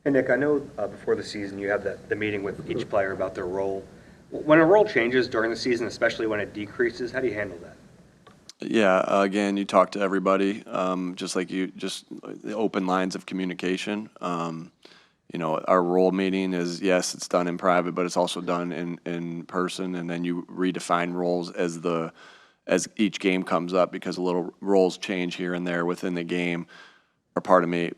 Hey, Nick, I know before the season you have the meeting with each player about their role. When a role changes during the season, especially when it decreases, how do you handle that? Yeah, again, you talk to everybody, just like just the open lines of communication. Our role meeting is, yes, it's done in private, but it's also done in person, and then you redefine roles as each game comes up, because a little roles change here and there within the game, or part of me,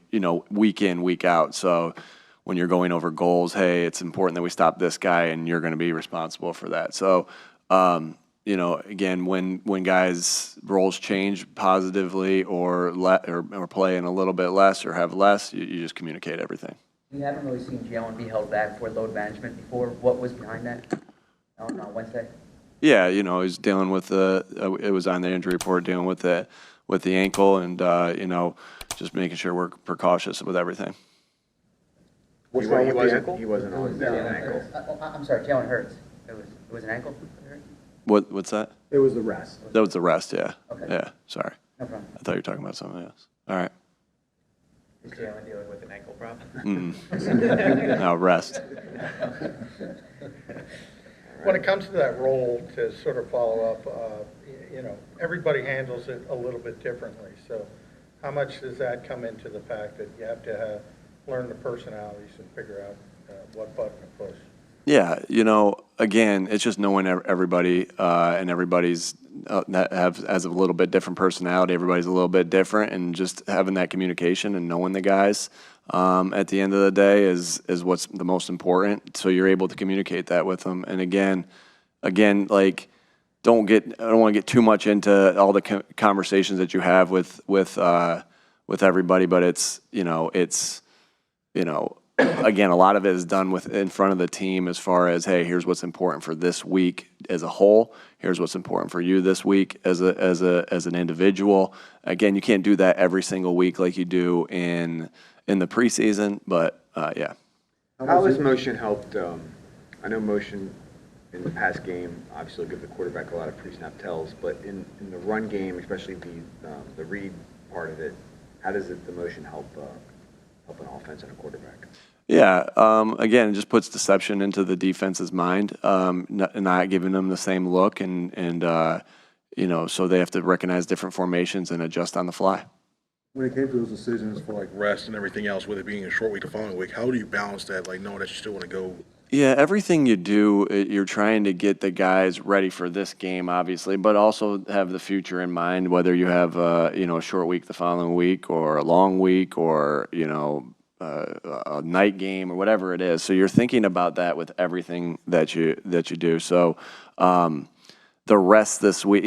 week in, week out. So when you're going over goals, hey, it's important that we stop this guy, and you're going to be responsible for that. So, again, when guys' roles change positively or playing a little bit less or have less, you just communicate everything. We haven't really seen Jalen be held back for load management before. What was behind that on Wednesday? Yeah, he's dealing with it was on the injury report, dealing with the ankle, and just making sure we're precautious with everything. What's wrong with the ankle? He wasn't on the ankle. I'm sorry, Jalen Hurts. It was an ankle? What's that? It was the rest. That was the rest, yeah. Okay. Yeah, sorry. No problem. I thought you were talking about something else. All right. Is Jalen dealing with an ankle problem? Now rest. When it comes to that role, to sort of follow up, everybody handles it a little bit differently. So how much does that come into the fact that you have to learn the personalities and figure out what button to push? Yeah, again, it's just knowing everybody, and everybody's that has a little bit different personality. Everybody's a little bit different, and just having that communication and knowing the guys at the end of the day is what's the most important. So you're able to communicate that with them. And again, like I don't want to get too much into all the conversations that you have with everybody, but it's again, a lot of it is done in front of the team, as far as, hey, here's what's important for this week as a whole. Here's what's important for you this week as an individual. Again, you can't do that every single week like you do in the preseason, but yeah. How has motion helped? I know motion in the past game obviously will give the quarterback a lot of pre-snap tells, but in the run game, especially the read part of it, how does the motion help an offense and a quarterback? Yeah, again, it just puts deception into the defense's mind, not giving them the same look, and so they have to recognize different formations and adjust on the fly. When it came to those decisions for like rest and everything else, with it being a short week the following week, how do you balance that, like knowing that you still want to go? Yeah, everything you do, you're trying to get the guys ready for this game, obviously, but also have the future in mind, whether you have a short week the following week, or a long week, or a night game, or whatever it is. So you're thinking about that with everything that you do. So the rest this week,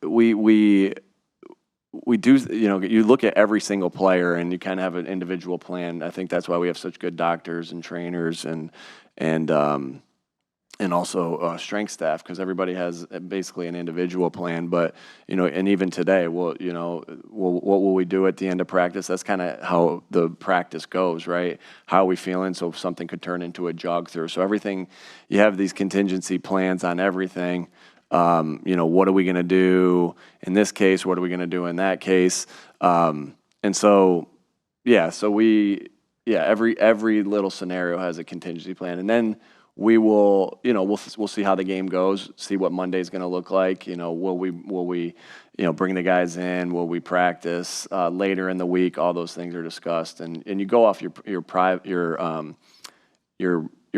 we do, you look at every single player and you kind of have an individual plan. I think that's why we have such good doctors and trainers and also strength staff, because everybody has basically an individual plan. But and even today, what will we do at the end of practice? That's kind of how the practice goes, right? How are we feeling? So something could turn into a jog through. So everything, you have these contingency plans on everything. What are we going to do in this case? What are we going to do in that case? And so, yeah, every little scenario has a contingency plan. And then we will, we'll see how the game goes, see what Monday's going to look like. Will we bring the guys in? Will we practice later in the week? All those things are discussed. And you go off your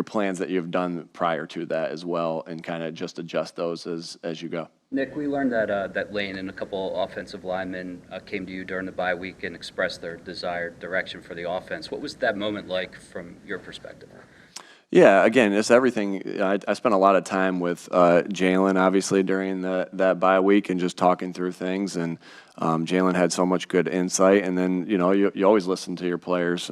plans that you've done prior to that as well, and kind of just adjust those as you go. Nick, we learned that Lane and a couple offensive linemen came to you during the bye week and expressed their desired direction for the offense. What was that moment like from your perspective? Yeah, again, it's everything. I spent a lot of time with Jalen, obviously, during that bye week, and just talking through things. And Jalen had so much good insight. And then, you always listen to your players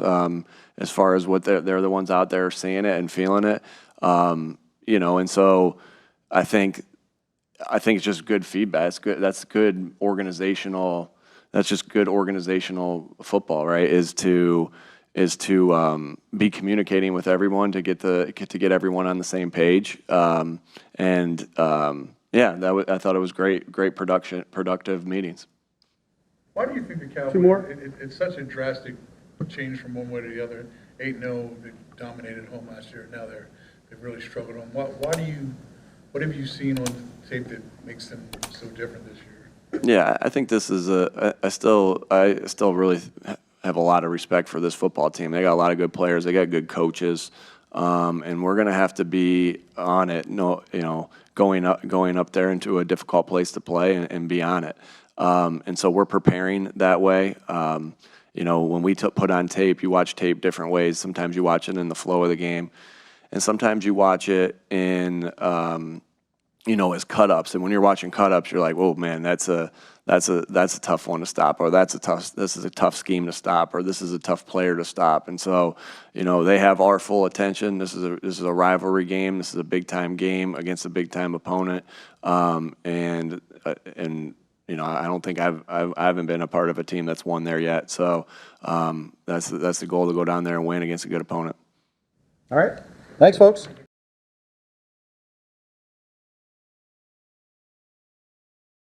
as far as what they're the ones out there seeing it and feeling it. And so I think it's just good feedback. It's good. That's good organizational. That's just good organizational football, right? Is to be communicating with everyone to get everyone on the same page. I thought it was great productive meetings. Why do you think the Cowboys, it's such a drastic change from one way to the other, 8-0, they dominated home last year. Now they've really struggled on. What have you seen on tape that makes them so different this year? Yeah, I think this is I still really have a lot of respect for this football team. They got a lot of good players. They got good coaches, and we're gonna have to be on it. No, going up there into a difficult place to play and be on it. And so we're preparing that way. When we put on tape, you watch tape different ways. Sometimes you watch it in the flow of the game, and sometimes you watch it in as cut-ups. And when you're watching cut-ups, you're like, "Whoa, man, that's a tough one to stop," or this is a tough scheme to stop, or this is a tough player to stop. And so, they have our full attention. This is a rivalry game. This is a big-time game against a big-time opponent. And I don't think I haven't been a part of a team that's won there yet. So that's the goal, to go down there and win against a good opponent. All right. Thanks, folks.